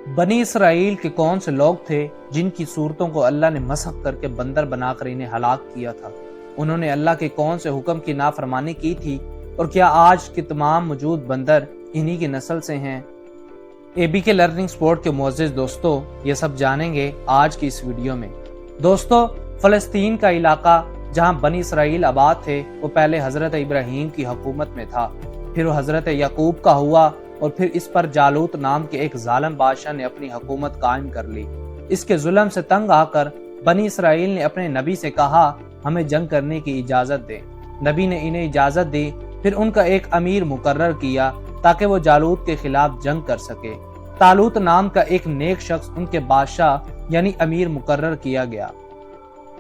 बनी इसराइल के कौन से लोग थे जिनकी सूरतों को अल्लाह ने मसख करके बंदर बनाकर इन्हें हलाक किया था? उन्होंने अल्लाह के कौन से हुक्म की नाफरमानी की थी? और क्या आज के तमाम मौजूद बंदर इन्हीं की नस्ल से हैं? ABK लर्निंग स्पॉट के मुअज़्ज़िज़ दोस्तों, ये सब जानेंगे आज की इस वीडियो में। दोस्तों, फ़लस्तीन का इलाका जहां बनी इसराइल आबाद थे वो पहले हज़रत इब्राहीम की हुकूमत में था, फिर वो हज़रत याकूब का हुआ और फिर इस पर जालूत नाम के एक जालिम बादशाह ने अपनी हुकूमत कायम कर ली। इसके जुल्म से तंग आकर बनी इसराइल ने अपने नबी से कहा, हमें जंग करने की इजाज़त दे। नबी ने इन्हें इजाज़त दी, फिर उनका एक अमीर मुकर्रर किया ताकि वो जालूत के खिलाफ जंग कर सके। तालूत नाम का एक नेक शख्स उनके बादशाह यानी अमीर मुकर्रर किया गया,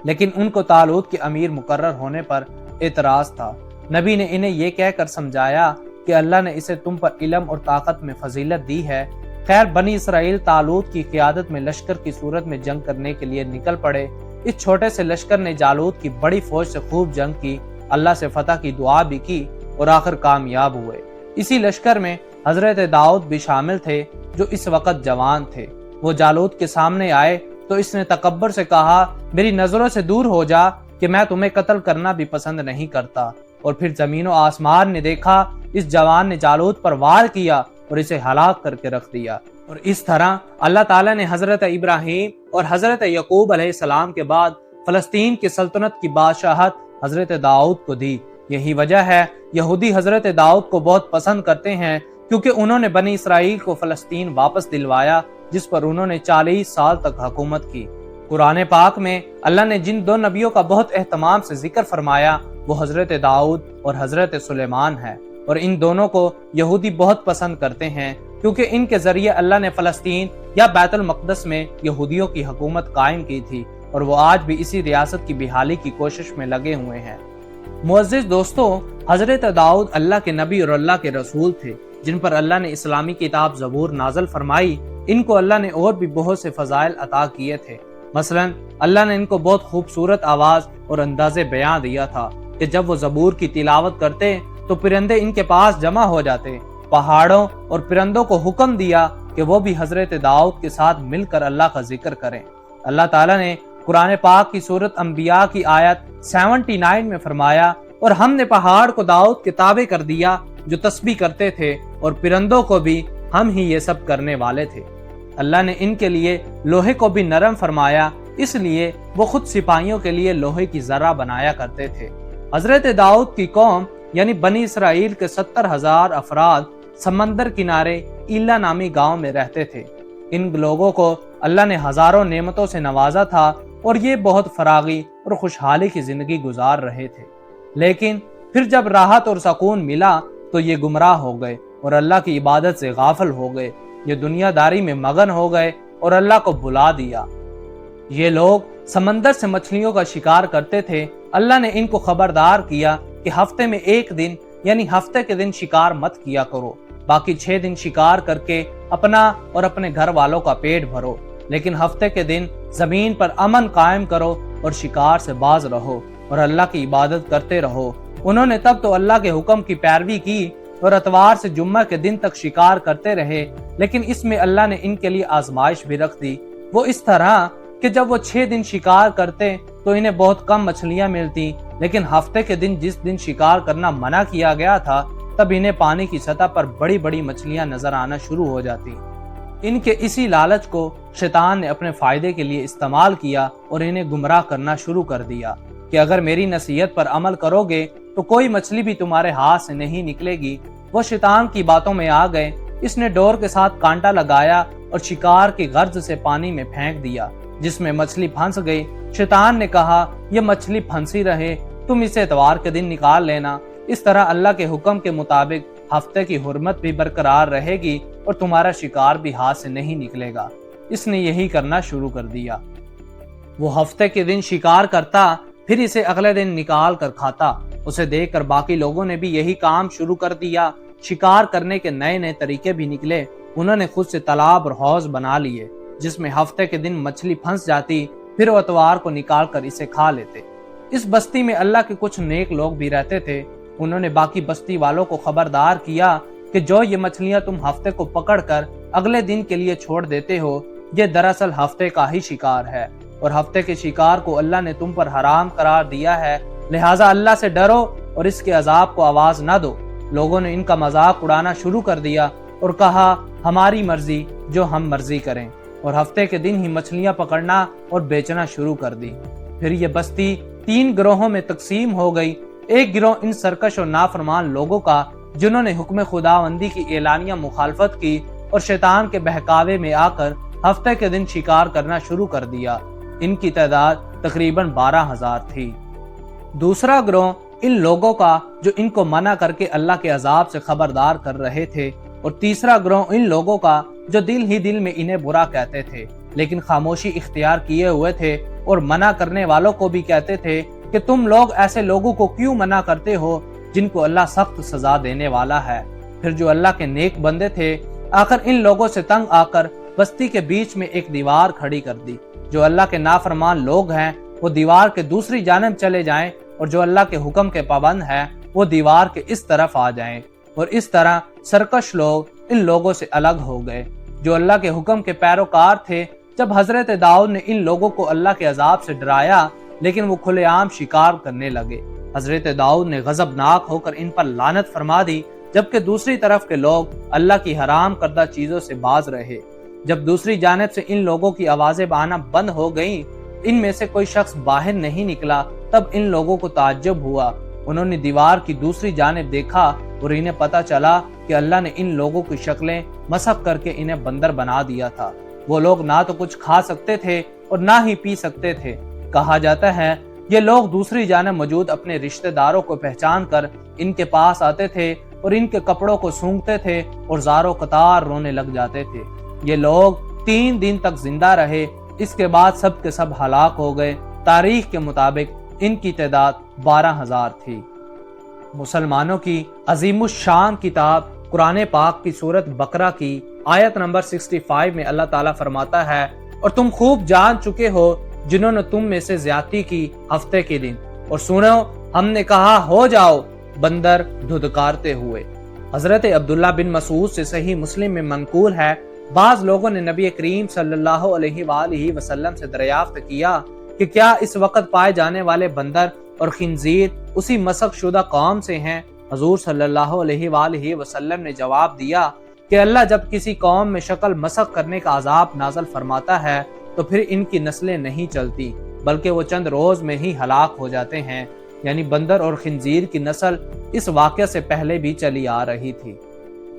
लेकिन उनको तालूत के अमीर मुकर्रर होने पर एतराज था। नबी ने इन्हें यह कहकर समझाया कि अल्लाह ने इसे तुम पर इल्म और ताकत में फजीलत दी है। खैर, बनी इसराइल तालूत की क़ियादत में लश्कर की सूरत में जंग करने के लिए निकल पड़े। इस छोटे से लश्कर ने जालूत की बड़ी फौज से खूब जंग की, अल्लाह से फतह की दुआ भी की और आखिर कामयाब हुए। इसी लश्कर में हजरत दाऊद भी शामिल थे जो इस वक्त जवान थे। वो जालूत के सामने आए तो इसने तकब्बर से कहा, मेरी नजरों से दूर हो जा कि मैं तुम्हें कत्ल करना भी पसंद नहीं करता। और फिर जमीन और आसमान ने देखा, इस जवान ने जालूत पर वार किया और इसे हलाक करके रख दिया। और इस तरह अल्लाह ताला ने हजरत इब्राहीम और हजरत याकूब अलैहिस्सलाम के बाद फलस्तीन की सल्तनत की बादशाहत हजरत दाऊद को दी। यही वजह है यहूदी हजरत दाऊद को बहुत पसंद करते हैं, क्योंकि उन्होंने बनी इसराइल को फलस्तीन वापस दिलवाया जिस पर उन्होंने 40 साल तक हुकूमत की। कुरान पाक में अल्लाह ने जिन दो नबियों का बहुत एहतमाम से जिक्र फरमाया वो हजरत दाऊद और हजरत सुलेमान है, और इन दोनों को यहूदी बहुत पसंद करते हैं क्योंकि इनके जरिए अल्लाह ने फलस्तीन या बैतुल मक़दस में यहूदियों की हुकूमत कायम की थी, और वो आज भी इसी रियासत की बहाली की कोशिश में लगे हुए हैं। मुअज़्ज़िज़ दोस्तों, हजरत दाऊद अल्लाह के नबी और अल्लाह के रसूल थे जिन पर अल्लाह ने इस्लामी किताब ज़बूर नाज़िल फरमाई। इनको अल्लाह ने और भी बहुत से फज़ाइल अता किए थे। मसलन अल्लाह ने इनको बहुत खूबसूरत आवाज़ और अंदाज़े बयां दिया था कि जब वो ज़बूर की तिलावत करते तो परिंदे इनके पास जमा हो जाते। पहाड़ों और परिंदों को हुक्म दिया कि वो भी हजरत दाऊद के साथ मिलकर अल्लाह का जिक्र करें। अल्लाह ताला ने कुरान पाक की सूरत अंबिया की आयत 79 में फरमाया, और हमने पहाड़ को दाऊद के ताबे कर दिया जो तस्बीह करते थे, और परिंदों को भी हम ही ये सब करने वाले थे। अल्लाह ने इनके लिए लोहे को भी नरम फरमाया, इसलिए वो खुद सिपाहियों के लिए लोहे की जरा बनाया करते थे। हजरत दाऊद की कौम यानी बनी इसराइल के 70,000 अफराद समंदर किनारे ईला नामी गांव में रहते थे। इन लोगों को अल्लाह ने हजारों नेमतों से नवाजा था और ये बहुत फरागी और खुशहाली की जिंदगी गुजार रहे थे। लेकिन फिर जब राहत और सुकून मिला तो ये गुमराह हो गए और अल्लाह की इबादत से गाफिल हो गए। ये दुनियादारी में मगन हो गए और अल्लाह को भुला दिया। ये लोग समंदर से मछलियों का शिकार करते थे। अल्लाह ने इनको खबरदार किया कि हफ्ते में एक दिन यानी हफ्ते के दिन शिकार मत किया करो, बाकी 6 दिन शिकार करके अपना और अपने घर वालों का पेट भरो, लेकिन हफ्ते के दिन जमीन पर अमन कायम करो और शिकार से बाज रहो और अल्लाह की इबादत करते रहो। उन्होंने तब तो अल्लाह के हुक्म की पैरवी की और अतवार से जुम्मा के दिन तक शिकार करते रहे, लेकिन इसमें अल्लाह ने इनके लिए आजमाइश भी रख दी। वो इस तरह कि जब वो 6 दिन शिकार करते तो इन्हें बहुत कम मछलियां मिलती, लेकिन हफ्ते के दिन जिस दिन शिकार करना मना किया गया था तब इन्हें पानी की सतह पर बड़ी बड़ी मछलियां नजर आना शुरू हो जाती। इनके इसी लालच को शैतान ने अपने फायदे के लिए इस्तेमाल किया और इन्हें गुमराह करना शुरू कर दिया कि अगर मेरी नसीहत पर अमल करोगे तो कोई मछली भी तुम्हारे हाथ से नहीं निकलेगी। वो शैतान की बातों में आ गए। इसने डोर के साथ कांटा लगाया और शिकार की गर्ज से पानी में फेंक दिया, जिसमें मछली फंस गई। शैतान ने कहा, यह मछली फंसी रहे, तुम इसे इतवार के दिन निकाल लेना। इस तरह अल्लाह के हुक्म के मुताबिक हफ्ते की हुर्मत भी बरकरार रहेगी और तुम्हारा शिकार भी हाथ से नहीं निकलेगा। इसने यही करना शुरू कर दिया। वो हफ्ते के दिन शिकार करता, फिर इसे अगले दिन निकाल कर खाता। उसे देखकर बाकी लोगों ने भी यही काम शुरू कर दिया। शिकार करने के नए नए तरीके भी निकले। उन्होंने खुद से तालाब और हौज बना लिए जिसमें हफ्ते के दिन मछली फंस जाती, फिर वो अतवार को निकाल कर इसे खा लेते। इस बस्ती में अल्लाह के कुछ नेक लोग भी रहते थे। उन्होंने बाकी बस्ती वालों को खबरदार किया कि जो ये मछलियां तुम हफ्ते को पकड़कर اگلے دن کے لیے چھوڑ دیتے ہو، یہ دراصل ہفتے کا ہی شکار ہے، اور ہفتے کے شکار کو اللہ نے تم پر حرام قرار دیا ہے، لہٰذا اللہ سے ڈرو اور اس کے عذاب کو آواز نہ دو۔ لوگوں نے ان کا مذاق اڑانا شروع کر دیا اور کہا ہماری مرضی جو ہم مرضی کریں، اور ہفتے کے دن ہی مچھلیاں پکڑنا اور بیچنا شروع کر دی۔ پھر یہ بستی 3 گروہوں میں تقسیم ہو گئی۔ ایک گروہ ان سرکش اور نافرمان لوگوں کا جنہوں نے حکم خداوندی کی اعلانیہ مخالفت کی اور شیطان کے بہکاوے میں آ کر ہفتے کے دن شکار کرنا شروع کر دیا۔ ان کی تعداد تقریباً 12,000 تھی۔ دوسرا گروہ ان لوگوں کا جو ان کو منع کر کے اللہ کے عذاب سے خبردار کر رہے تھے، اور تیسرا گروہ ان لوگوں کا جو دل ہی دل میں انہیں برا کہتے تھے لیکن خاموشی اختیار کیے ہوئے تھے، اور منع کرنے والوں کو بھی کہتے تھے کہ تم لوگ ایسے لوگوں کو کیوں منع کرتے ہو جن کو اللہ سخت سزا دینے والا ہے۔ پھر جو اللہ کے نیک بندے تھے آخر ان لوگوں سے تنگ آ کر بستی کے بیچ میں ایک دیوار کھڑی کر دی۔ جو اللہ کے نافرمان لوگ ہیں وہ دیوار کے دوسری جانب چلے جائیں، اور جو اللہ کے حکم کے پابند ہیں وہ دیوار کے اس طرف آ جائیں، اور اس طرح سرکش لوگ ان لوگوں سے الگ ہو گئے۔ جو اللہ کے حکم کے پیروکار تھے، جب حضرت داؤد نے ان لوگوں کو اللہ کے عذاب سے ڈرایا لیکن وہ کھلے عام شکار کرنے لگے، حضرت داؤد نے غضبناک ہو کر ان پر لعنت فرما دی، جبکہ دوسری طرف کے لوگ اللہ کی حرام کردہ چیزوں سے باز رہے۔ جب دوسری جانب سے ان لوگوں کی آوازیں آنا بند ہو گئیں، ان میں سے کوئی شخص باہر نہیں نکلا، تب ان لوگوں کو تعجب ہوا۔ انہوں نے دیوار کی دوسری جانب دیکھا اور انہیں پتا چلا کہ اللہ نے ان لوگوں کی شکلیں مسخ کر کے انہیں بندر بنا دیا تھا۔ وہ لوگ نہ تو کچھ کھا سکتے تھے اور نہ ہی پی سکتے تھے۔ کہا جاتا ہے یہ لوگ دوسری جانب موجود اپنے رشتہ داروں کو پہچان کر ان کے پاس آتے تھے اور ان کے کپڑوں کو سونگھتے تھے اور زاروں قطار رونے لگ جاتے تھے۔ یہ لوگ 3 دن تک زندہ رہے، اس کے بعد سب کے سب ہلاک ہو گئے۔ تاریخ کے مطابق ان کی تعداد 12,000 تھی۔ مسلمانوں کی عظیم الشان کتاب قرآن پاک کی سورت بقرہ کی آیت نمبر 65 میں اللہ تعالیٰ فرماتا ہے، اور تم خوب جان چکے ہو جنہوں نے تم میں سے زیادتی کی ہفتے کے دن، اور سنو ہم نے کہا ہو جاؤ بندر دھدکارتے ہوئے۔ حضرت عبداللہ بن مسعود سے صحیح مسلم میں منقول ہے، بعض لوگوں نے نبی کریم صلی اللہ علیہ وآلہ وسلم سے دریافت کیا کہ کیا اس وقت پائے جانے والے بندر اور خنزیر اسی مسخ شدہ قوم سے ہیں؟ حضور صلی اللہ علیہ وآلہ وسلم نے جواب دیا کہ اللہ جب کسی قوم میں شکل مسخ کرنے کا عذاب نازل فرماتا ہے تو پھر ان کی نسلیں نہیں چلتی، بلکہ وہ چند روز میں ہی ہلاک ہو جاتے ہیں۔ یعنی بندر اور خنزیر کی نسل اس واقعہ سے پہلے بھی چلی آ رہی تھی،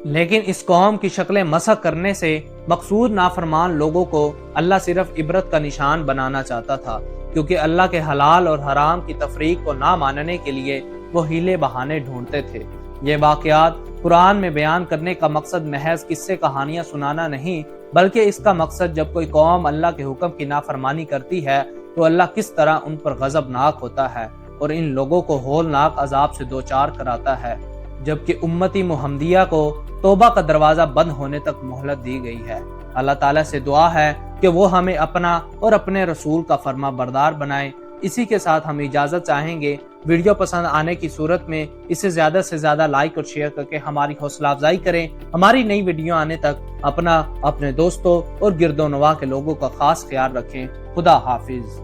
لیکن اس قوم کی شکلیں مسخ کرنے سے مقصود نافرمان لوگوں کو اللہ صرف عبرت کا نشان بنانا چاہتا تھا، کیونکہ اللہ کے حلال اور حرام کی تفریق کو نہ ماننے کے لیے وہ ہیلے بہانے ڈھونڈتے تھے۔ یہ واقعات قرآن میں بیان کرنے کا مقصد محض قصے کہانیاں سنانا نہیں، بلکہ اس کا مقصد جب کوئی قوم اللہ کے حکم کی نافرمانی کرتی ہے تو اللہ کس طرح ان پر غضبناک ہوتا ہے اور ان لوگوں کو ہولناک عذاب سے دوچار کراتا ہے، جبکہ امتی محمدیہ کو توبہ کا دروازہ بند ہونے تک مہلت دی گئی ہے۔ اللہ تعالیٰ سے دعا ہے کہ وہ ہمیں اپنا اور اپنے رسول کا فرما بردار بنائے۔ اسی کے ساتھ ہم اجازت چاہیں گے۔ ویڈیو پسند آنے کی صورت میں اسے زیادہ سے زیادہ لائک اور شیئر کر کے ہماری حوصلہ افزائی کریں۔ ہماری نئی ویڈیو آنے تک اپنا، اپنے دوستوں اور گرد و نواح کے لوگوں کا خاص خیال رکھیں۔ خدا حافظ۔